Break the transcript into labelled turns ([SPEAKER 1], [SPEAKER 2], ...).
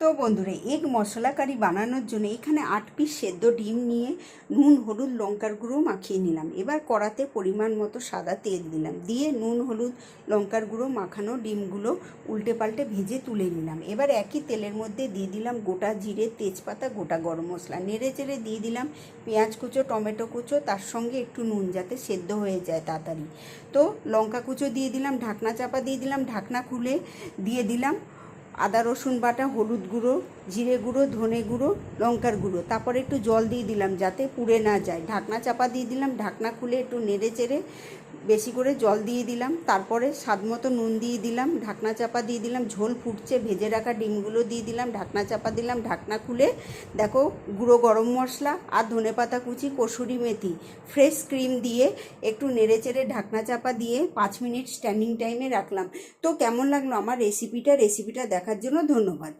[SPEAKER 1] তো বন্ধুরা, এগ মশলা কারি বানানোর জন্য এখানে 8 পিস সেদ্ধ ডিম নিয়ে নুন হলুদ লঙ্কার গুঁড়ো মাখিয়ে নিলাম। এবার কড়াতে পরিমাণ মতো সাদা তেল দিলাম, দিয়ে নুন হলুদ লঙ্কার গুঁড়ো মাখানো ডিমগুলো উল্টে পাল্টে ভেজে তুলে নিলাম। এবার একই তেলের মধ্যে দিয়ে দিলাম গোটা জিরে, তেজপাতা, গোটা গরম মশলা, নেড়ে চেড়ে দিয়ে দিলাম পেঁয়াজ কুচো, টমেটো কুচো, তার সঙ্গে একটু নুন যাতে সেদ্ধ হয়ে যায় তাড়াতাড়ি। তো লঙ্কা কুচো দিয়ে দিলাম, ঢাকনা চাপা দিয়ে দিলাম, ঢাকনা খুলে দিয়ে দিলাম আদা রসুন বাটা, হলুদ গুঁড়ো, জিরে গুঁড়ো, ধনে গুঁড়ো, লঙ্কার গুঁড়ো, তারপরে একটু জল দিয়ে দিলাম যাতে পুড়ে না যায়। ঢাকনা চাপা দিয়ে দিলাম, ঢাকনা খুলে একটু নেড়ে চেড়ে বেশি করে জল দিয়ে দিলাম, তারপরে স্বাদ মতো নুন দিয়ে দিলাম, ঢাকনা চাপা দিয়ে দিলাম। ঝোল ফুটছে, ভেজে রাখা ডিমগুলো দিয়ে দিলাম, ঢাকনা চাপা দিলাম। ঢাকনা খুলে দেখো গুঁড়ো গরম মশলা আর ধনেপাতা কুচি, কসুরি মেথি, ফ্রেশ ক্রিম দিয়ে একটু নেড়ে চেড়ে ঢাকনা চাপা দিয়ে 5 মিনিট স্ট্যান্ডিং টাইমে রাখলাম। তো কেমন লাগলো আমার রেসিপিটা দেখার জন্য ধন্যবাদ।